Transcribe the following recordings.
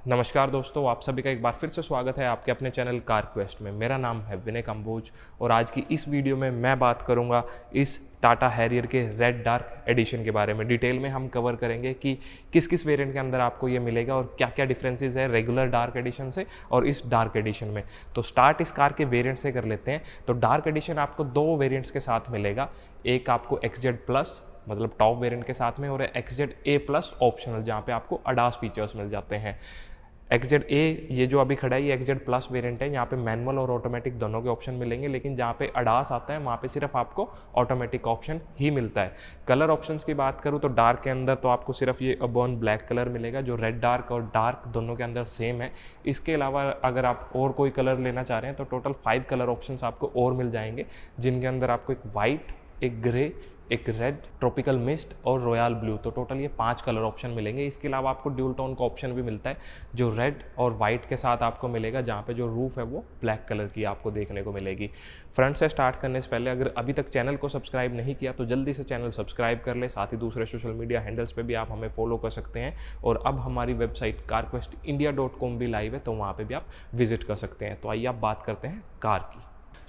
नमस्कार दोस्तों, आप सभी का एक बार फिर से स्वागत है आपके अपने चैनल कार क्वेस्ट में। मेरा नाम है विनय कंबोज और आज की इस वीडियो में मैं बात करूंगा इस टाटा हैरियर के रेड डार्क एडिशन के बारे में। डिटेल में हम कवर करेंगे कि किस किस वेरिएंट के अंदर आपको ये मिलेगा और क्या क्या डिफरेंसेस है रेगुलर डार्क एडिशन से और इस डार्क एडिशन में। तो स्टार्ट इस कार के वेरिएंट से कर लेते हैं। तो डार्क एडिशन आपको दो वेरिएंट्स के साथ मिलेगा। एक आपको XZ प्लस मतलब टॉप वेरिएंट के साथ में और XZ A प्लस ऑप्शनल, जहाँ पे आपको अडास फीचर्स मिल जाते हैं। XZ A ये जो अभी खड़ा है ये XZ प्लस वेरिएंट है। यहाँ पे मैनुअल और ऑटोमेटिक दोनों के ऑप्शन मिलेंगे, लेकिन जहाँ पे अडास आता है वहाँ पे सिर्फ आपको ऑटोमेटिक ऑप्शन ही मिलता है। कलर ऑप्शंस की बात करूँ तो डार्क के अंदर तो आपको सिर्फ ये अबॉर्न ब्लैक कलर मिलेगा, जो रेड डार्क और डार्क दोनों के अंदर सेम है। इसके अलावा अगर आप और कोई कलर लेना चाह रहे हैं तो टोटल 5 कलर ऑप्शंस आपको और मिल जाएंगे, जिनके अंदर आपको एक वाइट, एक ग्रे, एक रेड, ट्रॉपिकल मिस्ट और रॉयल ब्लू। तो टोटल ये 5 कलर ऑप्शन मिलेंगे। इसके अलावा आपको ड्यूल टोन का ऑप्शन भी मिलता है, जो रेड और वाइट के साथ आपको मिलेगा, जहाँ पे जो रूफ है वो ब्लैक कलर की आपको देखने को मिलेगी। फ्रंट से स्टार्ट करने से पहले अगर अभी तक चैनल को सब्सक्राइब नहीं किया तो जल्दी से चैनल सब्सक्राइब कर ले। साथ ही दूसरे सोशल मीडिया हैंडल्स पर भी आप हमें फॉलो कर सकते हैं और अब हमारी वेबसाइट carquestindia.com भी लाइव है, तो वहाँ पर भी आप विजिट कर सकते हैं। तो आइए आप बात करते हैं कार की।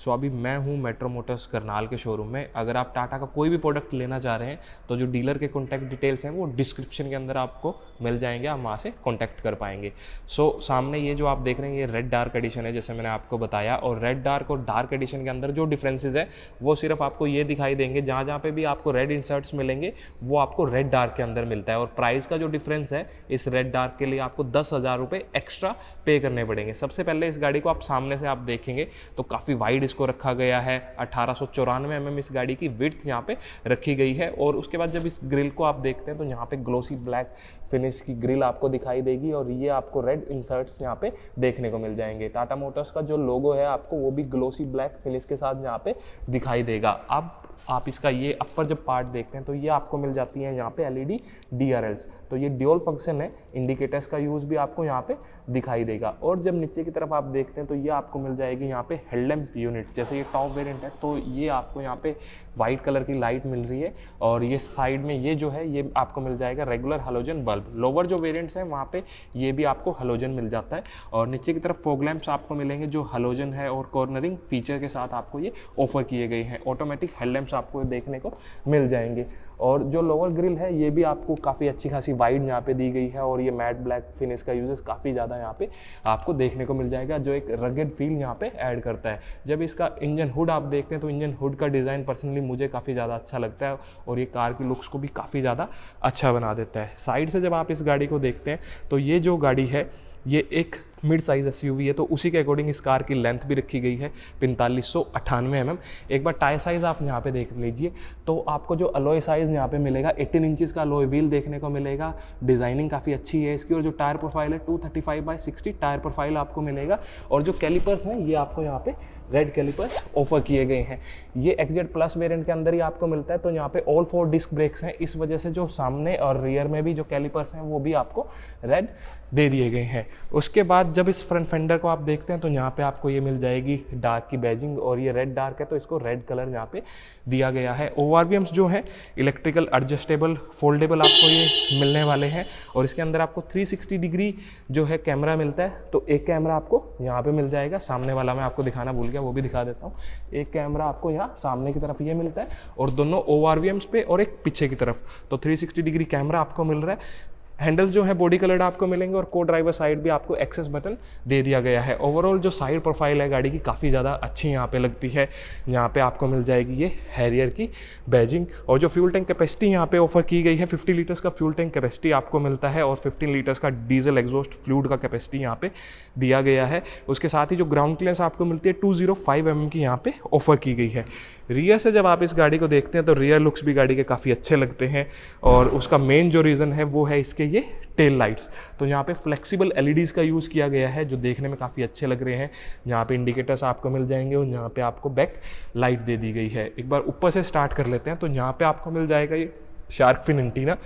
अभी मैं हूँ मेट्रो मोटर्स करनाल के शोरूम में। अगर आप टाटा का कोई भी प्रोडक्ट लेना चाह रहे हैं तो जो डीलर के कॉन्टैक्ट डिटेल्स हैं वो डिस्क्रिप्शन के अंदर आपको मिल जाएंगे, आप वहाँ से कॉन्टैक्ट कर पाएंगे। सामने ये जो आप देख रहे हैं ये रेड डार्क एडिशन है, जैसे मैंने आपको बताया। और रेड डार्क और डार्क एडिशन के अंदर जो डिफरेंसेस है वो सिर्फ आपको ये दिखाई देंगे, जहाँ जहाँ पे भी आपको रेड इंसर्ट्स मिलेंगे वो आपको रेड डार्क के अंदर मिलता है। और प्राइस का जो डिफरेंस है इस रेड डार्क के लिए आपको 10,000 रुपये एक्स्ट्रा पे करने पड़ेंगे। सबसे पहले इस गाड़ी को आप सामने से आप देखेंगे तो काफ़ी वाइड इसको रखा गया है। 1894 mm इस गाड़ी की विड्थ यहाँ पे रखी गई है। और उसके बाद जब इस ग्रिल को आप देखते हैं तो यहाँ पे ग्लोसी ब्लैक फिनिश की ग्रिल आपको दिखाई देगी और ये आपको रेड इंसर्ट्स यहाँ पे देखने को मिल जाएंगे। टाटा मोटर्स का जो लोगो है आपको वो भी ग्लोसी ब्लैक फिनिश के साथ यहाँ पे दिखाई देगा। अब आप इसका ये अपर जब पार्ट देखते हैं तो ये आपको मिल जाती है यहाँ पे LED DRLs। तो ये ड्यूल फंक्शन है, इंडिकेटर्स का यूज़ भी आपको यहाँ पे दिखाई देगा। और जब नीचे की तरफ आप देखते हैं तो ये आपको मिल जाएगी यहाँ पे हेडलैम्प यूनिट। जैसे ये टॉप वेरिएंट है तो ये आपको यहाँ पे वाइट कलर की लाइट मिल रही है और ये साइड में ये जो है ये आपको मिल जाएगा रेगुलर हेलोजन बल्ब। लोअर जो वेरिएंट्स हैं वहाँ पे ये भी आपको हेलोजन मिल जाता है। और नीचे की तरफ फॉग लैंप्स आपको मिलेंगे जो हेलोजन है और कॉर्नरिंग फीचर के साथ आपको ये ऑफर किए गए हैं। ऑटोमेटिक हेडलैम्प्स आपको देखने को मिल जाएंगे। और जो लोअर ग्रिल है ये भी आपको काफ़ी अच्छी खासी वाइड यहाँ पे दी गई है और ये मैट ब्लैक फिनिश का यूजेस काफ़ी ज़्यादा यहाँ पे आपको देखने को मिल जाएगा, जो एक रगेड फील यहाँ पे ऐड करता है। जब इसका इंजन हुड आप देखते हैं तो इंजन हुड का डिज़ाइन पर्सनली मुझे काफ़ी ज़्यादा अच्छा लगता है और ये कार की लुक्स को भी काफ़ी ज़्यादा अच्छा बना देता है। साइड से जब आप इस गाड़ी को देखते हैं तो ये जो गाड़ी है ये एक मिड साइज़ SUV है, तो उसी के अकॉर्डिंग इस कार की लेंथ भी रखी गई है 4598 mm। एक बार टायर साइज़ आप यहाँ पे देख लीजिए तो आपको जो अलॉय साइज़ यहाँ पे मिलेगा 18 इंचेस का अलॉय व्हील देखने को मिलेगा। डिज़ाइनिंग काफ़ी अच्छी है इसकी। और जो टायर प्रोफाइल है 235/60 टायर प्रोफाइल आपको मिलेगा। और जो कैलिपर्स हैं ये आपको यहाँ पे रेड कैलिपर्स ऑफर किए गए हैं। ये XZ प्लस वेरिएंट के अंदर ही आपको मिलता है। तो यहाँ पे ऑल 4 डिस्क ब्रेक्स हैं, इस वजह से जो सामने और रियर में भी जो कैलिपर्स हैं वो भी आपको रेड दे दिए गए हैं। उसके बाद जब इस फ्रंट फेंडर को आप देखते हैं तो यहाँ पे आपको ये मिल जाएगी डार्क की बैजिंग और ये रेड डार्क है तो इसको रेड कलर यहाँ पे दिया गया है। ORVMs जो है इलेक्ट्रिकल एडजस्टेबल फोल्डेबल आपको ये मिलने वाले हैं और इसके अंदर आपको 360 डिग्री जो है कैमरा मिलता है। तो एक कैमरा आपको यहाँ पे मिल जाएगा, सामने वाला मैं आपको दिखाना भूल गया वो भी दिखा देता हूँ। एक कैमरा आपको यहाँ सामने की तरफ ये मिलता है और दोनों ORVMs पे और एक पीछे की तरफ, तो 360 डिग्री कैमरा आपको मिल रहा है। हैंडल्स जो है बॉडी कलर्ड आपको मिलेंगे और को ड्राइवर साइड भी आपको एक्सेस बटन दे दिया गया है। ओवरऑल जो साइड प्रोफाइल है गाड़ी की काफ़ी ज़्यादा अच्छी यहाँ पे लगती है। यहाँ पे आपको मिल जाएगी ये हैरियर की बैजिंग। और जो फ्यूल टैंक कैपेसिटी यहाँ पे ऑफर की गई है 50 लीटर्स का फ्यूल टैंक कैपेसिटी आपको मिलता है और 15 लीटर्स का डीजल एग्जॉस्ट फ्लूइड का कैपेसिटी यहाँ पे दिया गया है। उसके साथ ही जो ग्राउंड क्लियरेंस आपको मिलती है 205 mm की यहाँ पे ऑफर की गई है। रियर से जब आप इस गाड़ी को देखते हैं तो रियर लुक्स भी गाड़ी के काफ़ी अच्छे लगते हैं और उसका मेन जो रीज़न है वो है इसके ये टेल लाइट्स। तो यहाँ पे फ्लेक्सिबल LEDs का यूज़ किया गया है जो देखने में काफ़ी अच्छे लग रहे हैं। यहाँ पे इंडिकेटर्स आपको मिल जाएंगे और यहाँ पे आपको बैक लाइट दे दी गई है। एक बार ऊपर से स्टार्ट कर लेते हैं तो यहाँ पे आपको मिल जाएगा ये shark fin antenna.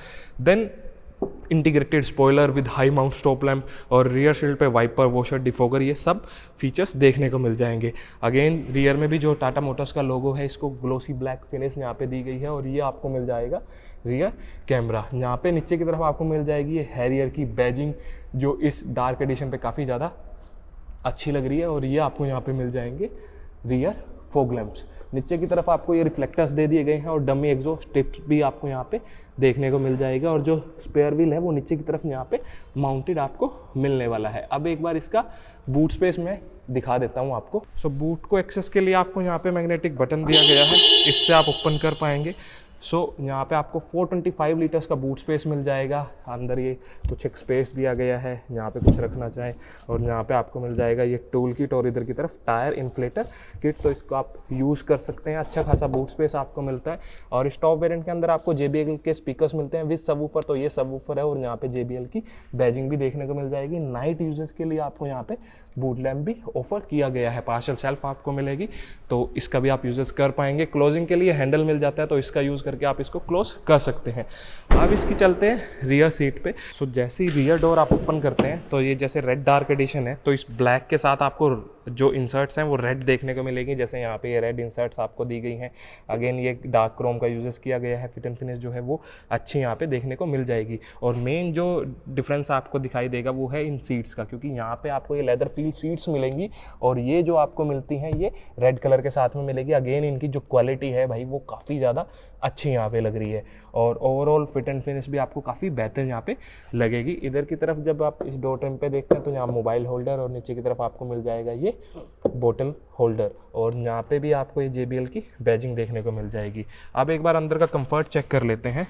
Then integrated spoiler with high mount stop lamp और रियर शील्ड पे वाइपर, वॉशर, डिफोगर, ये सब फीचर्स देखने को मिल जाएंगे। अगेन रियर में भी जो टाटा मोटर्स का लोगो है इसको ग्लोसी ब्लैक फिनिश यहाँ पे दी गई है। और ये आपको मिल जाएगा रियर कैमरा। यहाँ पे नीचे की तरफ आपको मिल जाएगी ये हैरियर की बैजिंग जो इस डार्क एडिशन पे काफ़ी ज़्यादा अच्छी लग रही है। और ये आपको यहाँ पे मिल जाएंगे रियर फॉग लैंप्स। नीचे की तरफ आपको ये रिफ्लेक्टर्स दे दिए गए हैं और डमी एग्जॉस्ट टिप्स भी आपको यहाँ पे देखने को मिल जाएगा। और जो स्पेयर व्हील है वो नीचे की तरफ यहाँ पे माउंटेड आपको मिलने वाला है। अब एक बार इसका बूट स्पेस में दिखा देता हूँ आपको। सो बूट को एक्सेस के लिए आपको यहाँ पे मैग्नेटिक बटन दिया गया है, इससे आप ओपन कर पाएंगे। सो यहाँ पे आपको 425 लीटर्स का बूट स्पेस मिल जाएगा। अंदर ये कुछ एक स्पेस दिया गया है, यहाँ पे कुछ रखना चाहें। और यहाँ पे आपको मिल जाएगा ये टूल किट और इधर की तरफ टायर इन्फ्लेटर किट, तो इसको आप यूज़ कर सकते हैं। अच्छा खासा बूट स्पेस आपको मिलता है। और इस टॉप वेरिएंट के अंदर आपको JBL के स्पीकर्स मिलते हैं विद सबवूफर, तो ये सबवूफर है। और यहाँ पे JBL की बैजिंग भी देखने को मिल जाएगी। नाइट यूजेस के लिए आपको यहाँ पे बूट लैम्प भी ऑफर किया गया है। पार्शल सेल्फ आपको मिलेगी, तो इसका भी आप यूजेस कर पाएंगे। क्लोजिंग के लिए हैंडल मिल जाता है, तो इसका यूज़ करके आप इसको क्लोज कर सकते हैं। अब इसकी चलते हैं रियर सीट पे। सो जैसे ही रियर डोर आप ओपन करते हैं तो ये जैसे रेड डार्क एडिशन है, तो इस ब्लैक के साथ आपको जो इंसर्ट्स हैं वो रेड देखने को मिलेगी। जैसे यहाँ पे ये रेड इंसर्ट्स आपको दी गई हैं। अगेन ये डार्क क्रोम का यूजेस किया गया है। फिट एंड फिनिश जो है वो अच्छी यहाँ पे देखने को मिल जाएगी। और मेन जो डिफरेंस आपको दिखाई देगा वो है इन सीट्स का, क्योंकि यहाँ पे आपको ये लेदर फील सीट्स मिलेंगी और ये जो आपको मिलती हैं ये रेड कलर के साथ में मिलेगी। अगेन इनकी जो क्वालिटी है भाई वो काफ़ी ज़्यादा अच्छी यहाँ पे लग रही है। और ओवरऑल फिट एंड फिनिश भी आपको काफ़ी बेहतर यहाँ पे लगेगी। इधर की तरफ जब आप इस डोर ट्रिम पे देखते हैं तो यहाँ मोबाइल होल्डर और नीचे की तरफ आपको मिल जाएगा ये बोतल होल्डर। और यहाँ पे भी आपको ये JBL की बैजिंग देखने को मिल जाएगी। अब एक बार अंदर का कंफर्ट चेक कर लेते हैं,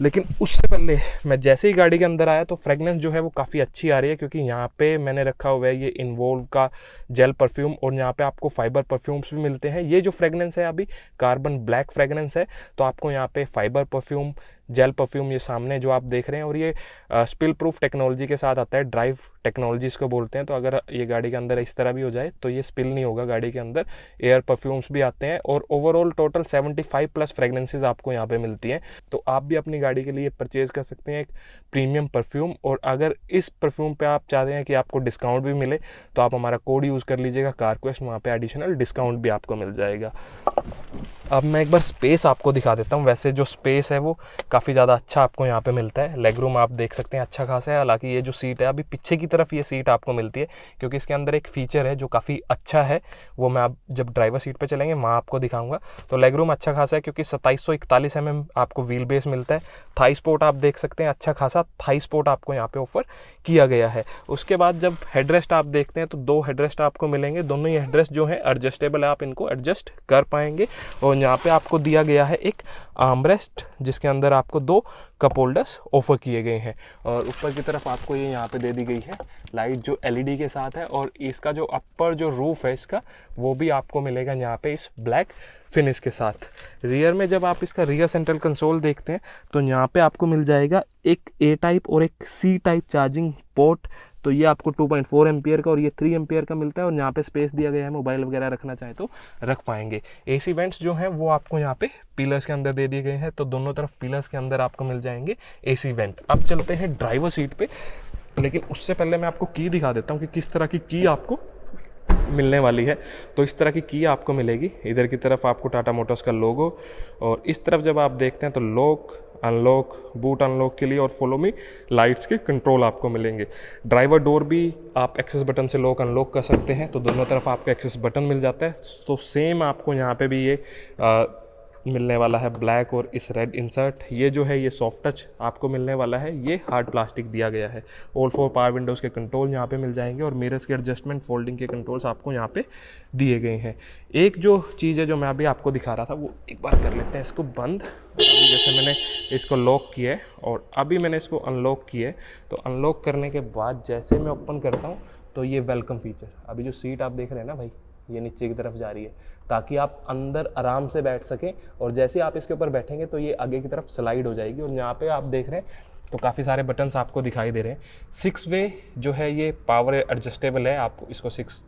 लेकिन उससे पहले मैं जैसे ही गाड़ी के अंदर आया तो फ्रेगनेंस जो है वो काफ़ी अच्छी आ रही है, क्योंकि यहाँ पे मैंने रखा हुआ है ये इन्वोल्व का जेल परफ्यूम और यहाँ पे आपको फाइबर परफ्यूम्स भी मिलते हैं। ये जो फ्रेगनेंस है अभी कार्बन ब्लैक फ्रेगनेंस है, तो आपको यहाँ पे फाइबर परफ्यूम, जेल परफ्यूम ये सामने जो आप देख रहे हैं। और ये स्पिल प्रूफ टेक्नोलॉजी के साथ आता है, ड्राइव टेक्नोलॉजी इसको बोलते हैं। तो अगर ये गाड़ी के अंदर इस तरह भी हो जाए तो ये स्पिल नहीं होगा गाड़ी के अंदर। एयर परफ्यूम्स भी आते हैं और ओवरऑल टोटल 75 प्लस फ्रेगनेंसेज आपको यहाँ पे मिलती हैं। तो आप भी अपनी गाड़ी के लिए परचेज कर सकते हैं एक प्रीमियम परफ्यूम। और अगर इस परफ्यूम पे आप चाहते हैं कि आपको डिस्काउंट भी मिले तो आप हमारा कोड यूज़ कर लीजिएगा कारक्वेस्ट, वहाँ पे एडिशनल डिस्काउंट भी आपको मिल जाएगा। अब मैं एक बार स्पेस आपको दिखा देता हूँ। वैसे जो स्पेस है वो काफ़ी ज़्यादा अच्छा आपको यहाँ पे मिलता है। लेग रूम आप देख सकते हैं अच्छा खासा है। हालांकि ये जो सीट है अभी पीछे की तरफ ये सीट आपको मिलती है, क्योंकि इसके अंदर एक फीचर है जो काफ़ी अच्छा है, वो मैं आप जब ड्राइवर सीट पे चलेंगे वहाँ आपको दिखाऊंगा। तो लेग रूम अच्छा खासा है, क्योंकि 2741 mm आपको व्हील बेस मिलता है। थाई स्पोर्ट आप देख सकते हैं, अच्छा खासा थाई स्पोर्ट आपको यहाँ पे ऑफर किया गया है। उसके बाद जब हेडरेस्ट आप देखते हैं तो 2 हेडरेस्ट आपको मिलेंगे। दोनों ही हेडरेस्ट जो है एडजस्टेबल है, आप इनको एडजस्ट कर पाएंगे। और यहाँ पे आपको दिया गया है एक आर्मरेस्ट, जिसके अंदर आपको 2 कप होल्डर्स ऑफर किए गए हैं। और ऊपर की तरफ आपको ये यहाँ पे दे दी गई है लाइट जो LED के साथ है। और इसका जो अपर जो रूफ है इसका वो भी आपको मिलेगा यहाँ पे इस ब्लैक फिनिश के साथ। रियर में जब आप इसका रियर सेंट्रल कंसोल देखते हैं तो यहाँ पे आपको मिल जाएगा एक A टाइप और एक C टाइप चार्जिंग पोर्ट। तो ये आपको 2.4 एम्पियर का और ये 3 एम्पियर का मिलता है। और यहाँ पे स्पेस दिया गया है, मोबाइल वगैरह रखना चाहे तो रख पाएंगे। AC वेंट्स जो हैं वो आपको यहाँ पे पिलर्स के अंदर दे दिए गए हैं, तो दोनों तरफ पिलर्स के अंदर आपको मिल जाएंगे AC वेंट। अब चलते हैं ड्राइवर सीट पे, लेकिन उससे पहले मैं आपको की दिखा देता हूँ कि किस तरह की की आपको मिलने वाली है। तो इस तरह की की आपको मिलेगी। इधर की तरफ आपको टाटा मोटर्स का लोगो, और इस तरफ जब आप देखते हैं तो लॉक, अनलॉक, बूट अनलॉक के लिए और फॉलो मी लाइट्स के कंट्रोल आपको मिलेंगे। ड्राइवर डोर भी आप एक्सेस बटन से लॉक अनलॉक कर सकते हैं, तो दोनों तरफ आपको एक्सेस बटन मिल जाता है। तो सेम आपको यहाँ पे भी ये मिलने वाला है ब्लैक और इस रेड इंसर्ट। ये जो है ये सॉफ्ट टच आपको मिलने वाला है, ये हार्ड प्लास्टिक दिया गया है। ऑल 4 पावर विंडोज़ के कंट्रोल यहाँ पे मिल जाएंगे और मिरर्स के एडजस्टमेंट, फोल्डिंग के कंट्रोल्स आपको यहाँ पे दिए गए हैं। एक जो चीज़ है जो मैं अभी आपको दिखा रहा था वो एक बार कर लेते हैं इसको बंद। अभी जैसे मैंने इसको लॉक किया है और अभी मैंने इसको अनलॉक किया है, तो अनलॉक करने के बाद जैसे मैं ओपन करता हूँ तो ये वेलकम फीचर, अभी जो सीट आप देख रहे हैं ना भाई, ये नीचे की तरफ जा रही है ताकि आप अंदर आराम से बैठ सकें। और जैसे आप इसके ऊपर बैठेंगे तो ये आगे की तरफ स्लाइड हो जाएगी। और यहाँ पे आप देख रहे हैं तो काफ़ी सारे बटन्स आपको दिखाई दे रहे हैं। 6 वे जो है ये पावर एडजस्टेबल है, आप इसको 6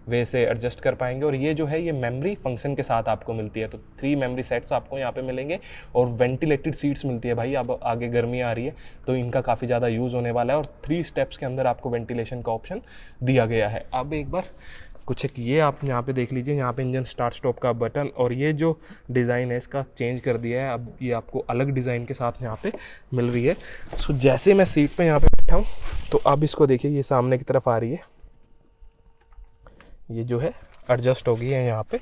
वे से एडजस्ट कर पाएंगे। और ये जो है ये मेमोरी फंक्शन के साथ आपको मिलती है, तो 3 मेमोरी सेट्स आपको यहाँ पे मिलेंगे। और वेंटिलेटेड सीट्स मिलती है भाई, अब आगे गर्मी आ रही है तो इनका काफ़ी ज़्यादा यूज़ होने वाला है। और 3 स्टेप्स के अंदर आपको वेंटिलेशन का ऑप्शन दिया गया है। अब एक बार कुछ एक ये आप यहाँ पे देख लीजिए, यहाँ पे इंजन स्टार्ट स्टॉप का बटन, और ये जो डिज़ाइन है इसका चेंज कर दिया है, अब ये आपको अलग डिज़ाइन के साथ यहाँ पे मिल रही है। सो जैसे मैं सीट पे यहाँ पे बैठा हूँ तो अब इसको देखिए, ये सामने की तरफ आ रही है, ये जो है एडजस्ट हो गई है यहाँ पे।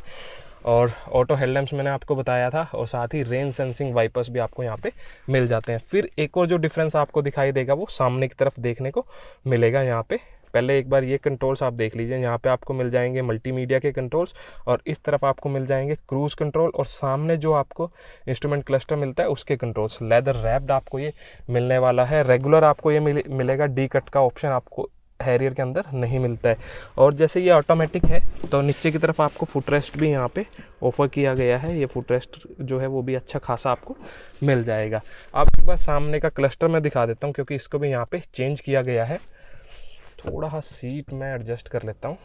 और ऑटो हेडलैम्प्स मैंने आपको बताया था, और साथ ही रेन सेंसिंग वाइपर्स भी आपको यहाँ पे मिल जाते हैं। फिर एक और जो डिफरेंस आपको दिखाई देगा वो सामने की तरफ देखने को मिलेगा यहाँ पे। पहले एक बार ये कंट्रोल्स आप देख लीजिए, यहाँ पे आपको मिल जाएंगे मल्टीमीडिया के कंट्रोल्स, और इस तरफ आपको मिल जाएंगे क्रूज़ कंट्रोल, और सामने जो आपको इंस्ट्रूमेंट क्लस्टर मिलता है उसके कंट्रोल्स। लेदर रैप्ड आपको ये मिलने वाला है। रेगुलर आपको ये मिलेगा, डी कट का ऑप्शन आपको हैरियर के अंदर नहीं मिलता है। और जैसे ये ऑटोमेटिक है तो नीचे की तरफ आपको फुट रेस्ट भी यहाँ पे ऑफर किया गया है। ये फुट रेस्ट जो है वो भी अच्छा खासा आपको मिल जाएगा। अब एक बार सामने का क्लस्टर मैं दिखा देता हूँ, क्योंकि इसको भी यहाँ पे चेंज किया गया है। थोड़ा सा सीट मैं एडजस्ट कर लेता हूँ।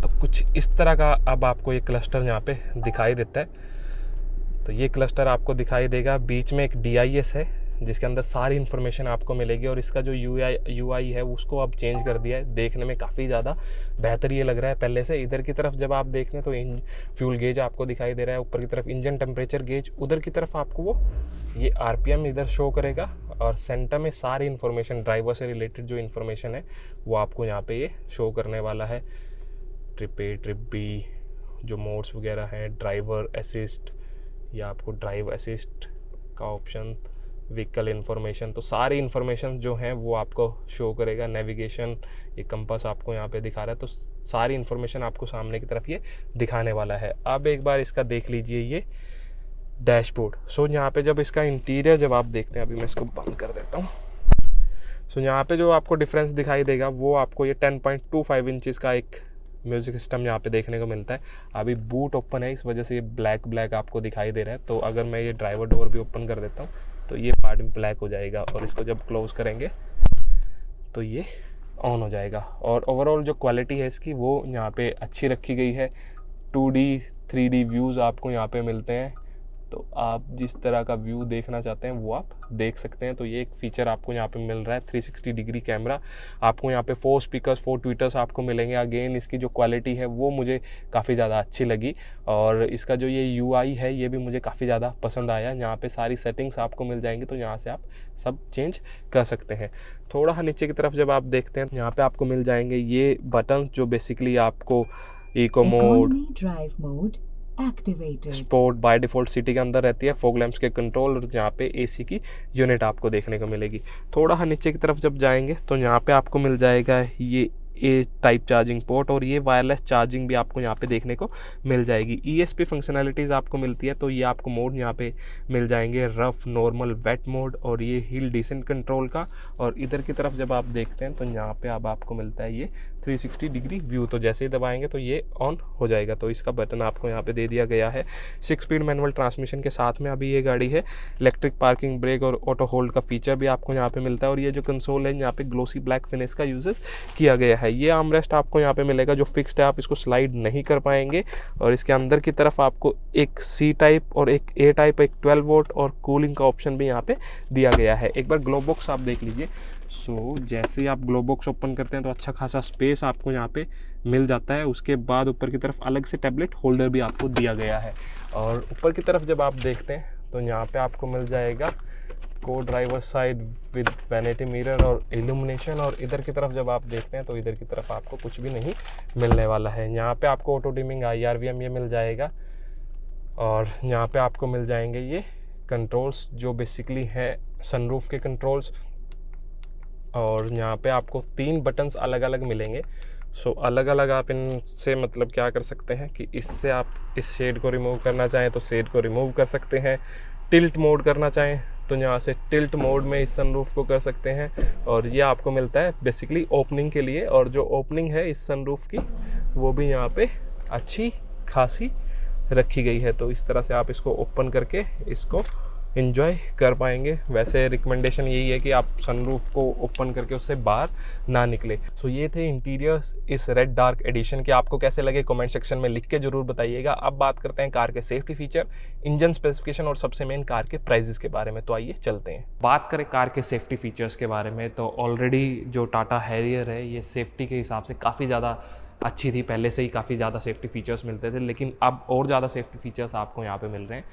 तो कुछ इस तरह का अब आपको ये क्लस्टर यहाँ पे दिखाई देता है। तो ये क्लस्टर आपको दिखाई देगा, बीच में एक DIS है जिसके अंदर सारी इन्फॉर्मेशन आपको मिलेगी। और इसका जो UI है उसको अब चेंज कर दिया है, देखने में काफ़ी ज़्यादा बेहतर ये लग रहा है पहले से। इधर की तरफ जब आप देख लें तो फ्यूल गेज आपको दिखाई दे रहा है, ऊपर की तरफ इंजन टेम्परेचर गेज, उधर की तरफ आपको वो ये RPM इधर शो करेगा, और सेंटर में सारी इन्फॉर्मेशन ड्राइवर से रिलेटेड जो इन्फॉर्मेशन है वो आपको यहाँ पे ये शो करने वाला है। ट्रिप A, ट्रिप B, जो मोड्स वगैरह हैं, ड्राइवर असिस्ट या आपको ड्राइव असिस्ट का ऑप्शन, व्हीकल इन्फॉर्मेशन, तो सारी इन्फॉर्मेशन जो है वो आपको शो करेगा। नेविगेशन, ये कंपास आपको यहाँ पे दिखा रहा है, तो सारी इन्फॉर्मेशन आपको सामने की तरफ ये दिखाने वाला है। अब एक बार इसका देख लीजिए ये डैशबोर्ड। सो यहाँ पे जब इसका इंटीरियर जब आप देखते हैं, अभी मैं इसको बंद कर देता हूँ। सो यहाँ पे जो आपको डिफरेंस दिखाई देगा वो आपको ये 10.25 इंचज़ का एक म्यूज़िक सिस्टम यहाँ पे देखने को मिलता है। अभी बूट ओपन है, इस वजह से ये ब्लैक आपको दिखाई दे रहा है। तो अगर मैं ये ड्राइवर डोर भी ओपन कर देता हूँ तो ये पार्ट भी ब्लैक हो जाएगा, और इसको जब क्लोज करेंगे तो ये ऑन हो जाएगा। और ओवरऑल जो क्वालिटी है इसकी वो यहाँ पे अच्छी रखी गई है। 2D 3D व्यूज़ आपको यहाँ पे मिलते हैं, तो आप जिस तरह का व्यू देखना चाहते हैं वो आप देख सकते हैं। तो ये एक फ़ीचर आपको यहाँ पे मिल रहा है। 360 डिग्री कैमरा आपको यहाँ पे 4 स्पीकर्स 4 ट्विटर्स आपको मिलेंगे। अगेन इसकी जो क्वालिटी है वो मुझे काफ़ी ज़्यादा अच्छी लगी, और इसका जो ये UI है ये भी मुझे काफ़ी ज़्यादा पसंद आया। यहाँ पे सारी सेटिंग्स आपको मिल जाएंगी, तो यहाँ से आप सब चेंज कर सकते हैं। थोड़ा नीचे की तरफ जब आप देखते हैं यहाँ पर आपको मिल जाएंगे ये बटन, जो बेसिकली आपको eco mode, drive mode, activated, sport by default city के अंदर रहती है, फॉग लैंप्स के कंट्रोल, और यहाँ पे AC की यूनिट आपको देखने को मिलेगी। थोड़ा नीचे की तरफ जब जाएंगे तो यहाँ पे आपको मिल जाएगा ये A टाइप चार्जिंग पोर्ट, और ये वायरलेस चार्जिंग भी आपको यहाँ पे देखने को मिल जाएगी। ESP फंक्शनैलिटीज़ आपको मिलती है, तो ये आपको मोड यहाँ पे मिल जाएंगे, रफ, नॉर्मल, वेट मोड, और ये हिल डिसेंट कंट्रोल का। और इधर की तरफ जब आप देखते हैं तो यहाँ पे अब आपको मिलता है ये 360 डिग्री व्यू, तो जैसे ही दबाएंगे तो ये ऑन हो जाएगा। तो इसका बटन आपको यहाँ पे दे दिया गया है। 6 स्पीड मैनुअल ट्रांसमिशन के साथ में अभी ये गाड़ी है। इलेक्ट्रिक पार्किंग ब्रेक और ऑटो होल्ड का फीचर भी आपको यहाँ पे मिलता है। और ये जो कंसोल है यहाँ पे ग्लोसी ब्लैक फिनिश का यूजेस किया गया है। ये आर्मरेस्ट आपको यहाँ पे मिलेगा जो फिक्स्ड है, आप इसको स्लाइड नहीं कर पाएंगे। और इसके अंदर की तरफ आपको एक C टाइप और एक A टाइप, एक 12 वोल्ट और कूलिंग का ऑप्शन भी यहाँ पे दिया गया है। एक बार ग्लो बॉक्स आप देख लीजिए। सो जैसे ही आप ग्लो बॉक्स ओपन करते हैं तो अच्छा खासा स्पेस आपको यहाँ पे मिल जाता है। उसके बाद ऊपर की तरफ अलग से टैबलेट होल्डर भी आपको दिया गया है। और ऊपर की तरफ जब आप देखते हैं तो यहाँ पे आपको मिल जाएगा को driver side with vanity mirror और इल्यूमिनेशन। और इधर की तरफ जब आप देखते हैं तो इधर की तरफ आपको कुछ भी नहीं मिलने वाला है। यहाँ पे आपको ऑटो डिमिंग IRVM ये मिल जाएगा। और यहाँ पे आपको मिल जाएंगे ये कंट्रोल्स जो बेसिकली है सनरूफ के कंट्रोल्स। और यहाँ पे आपको 3 बटन्स अलग अलग मिलेंगे। सो अलग अलग आप इनसे मतलब क्या कर सकते हैं कि इससे आप इस शेड को रिमूव करना चाहें तो शेड को रिमूव कर सकते हैं। टिल्ट मोड करना चाहें तो यहाँ से टिल्ट मोड में इस सनरूफ को कर सकते हैं। और ये आपको मिलता है बेसिकली ओपनिंग के लिए। और जो ओपनिंग है इस सनरूफ की वो भी यहाँ पे अच्छी खासी रखी गई है। तो इस तरह से आप इसको ओपन करके इसको इन्जॉय कर पाएंगे। वैसे रिकमेंडेशन यही है कि आप सनरूफ को ओपन करके उससे बाहर ना निकले। सो ये थे इंटीरियर्स इस रेड डार्क एडिशन के। आपको कैसे लगे कमेंट सेक्शन में लिख के जरूर बताइएगा। अब बात करते हैं कार के सेफ्टी फीचर, इंजन स्पेसिफिकेशन और सबसे मेन कार के प्राइजेस के बारे में। तो आइए चलते हैं। बात करें कार के सेफ्टी फीचर्स के बारे में, तो ऑलरेडी जो टाटा हैरियर है ये सेफ्टी के हिसाब से काफ़ी ज़्यादा अच्छी थी। पहले से ही काफ़ी ज़्यादा सेफ्टी फीचर्स मिलते थे, लेकिन अब और ज़्यादा सेफ्टी फीचर्स आपको यहाँ पे मिल रहे हैं।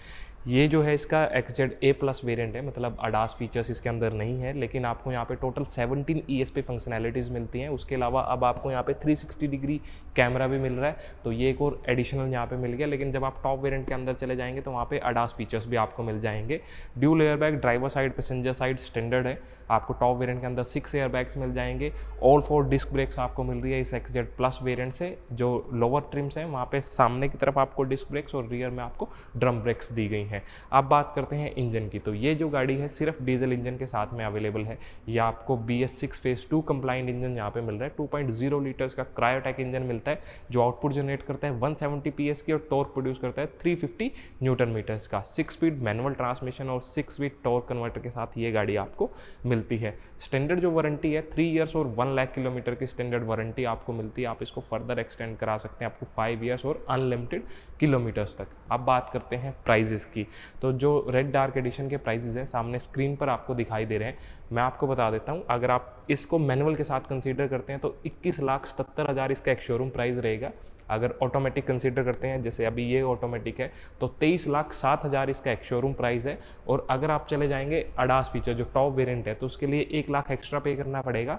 ये जो है इसका XZ A+ वेरिएंट है, मतलब ADAS फीचर्स इसके अंदर नहीं है, लेकिन आपको यहाँ पे टोटल 17 ESP फंक्शनैलिटीज़ मिलती हैं। उसके अलावा अब आपको यहाँ पे 360 डिग्री कैमरा भी मिल रहा है, तो ये एक और एडिशनल यहाँ पे मिल गया। लेकिन जब आप टॉप वेरिएंट के अंदर चले जाएंगे तो वहाँ पे ADAS फीचर्स भी आपको मिल जाएंगे। Dual airbag driver side passenger side standard है। आपको टॉप वेरिएंट के अंदर 6 एयरबैग्स मिल जाएंगे। ऑल 4 डिस्क ब्रेक्स आपको मिल रही है इस XZ+ वेरिएंट से। जो लोअर ट्रिम्स हैं वहाँ पे सामने की तरफ आपको डिस्क ब्रेक्स और रियर में आपको ड्रम ब्रेक्स दी गई हैं। अब बात करते हैं इंजन की, तो ये जो गाड़ी है सिर्फ डीजल इंजन के साथ में अवेलेबल है। ये आपको BS6 फेज 2 कंप्लाइंट इंजन यहाँ पे मिल रहा है। 2.0 लीटर्स का क्रायोटेक इंजन मिलता है, जो आउटपुट जनरेट करता है 170 PS की और टॉर्क प्रोड्यूस करता है 350 न्यूटन मीटर्स का। 6 स्पीड मैनुअल ट्रांसमिशन और 6 स्पीड टॉर्क कन्वर्टर के साथ ये गाड़ी आपको मिलती है। स्टैंडर्ड जो वारंटी है 3 ईयर्स और 1 लाख किलोमीटर की स्टैंडर्ड वारंटी आपको मिलती है। आप इसको फर्दर एक्सटेंड करा सकते हैं आपको 5 ईयर्स और अनलिमिटेड किलोमीटर्स तक। अब बात करते हैं प्राइजेस की, तो जो रेड डार्क एडिशन के प्राइजेस हैं सामने स्क्रीन पर आपको दिखाई दे रहे हैं। मैं आपको बता देता हूं, अगर आप इसको मैनुअल के साथ कंसीडर करते हैं तो 21,77,000 इसका एक शोरूम प्राइस रहेगा। अगर ऑटोमेटिक कंसीडर करते हैं, जैसे अभी ये ऑटोमेटिक है, तो 23,07,000 इसका एक शोरूम प्राइस है। और अगर आप चले जाएंगे ADAS फीचर जो टॉप वेरिएंट है, तो उसके लिए 1 लाख एक्स्ट्रा पे करना पड़ेगा।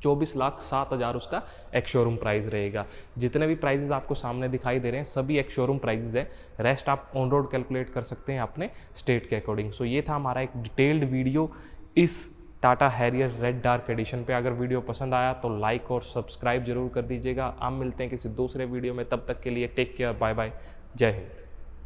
24,07,000 उसका एक शोरूम प्राइस रहेगा। जितने भी प्राइजेस आपको सामने दिखाई दे रहे हैं सभी एक शोरूम प्राइजेस है। रेस्ट आप ऑन रोड कैलकुलेट कर सकते हैं अपने स्टेट के अकॉर्डिंग। सो ये था हमारा एक डिटेल्ड वीडियो इस Tata Harrier red dark edition पे। अगर वीडियो पसंद आया तो लाइक और सब्सक्राइब जरूर कर दीजिएगा। हम मिलते हैं किसी दूसरे वीडियो में, तब तक के लिए टेक केयर, बाय बाय, जय हिंद।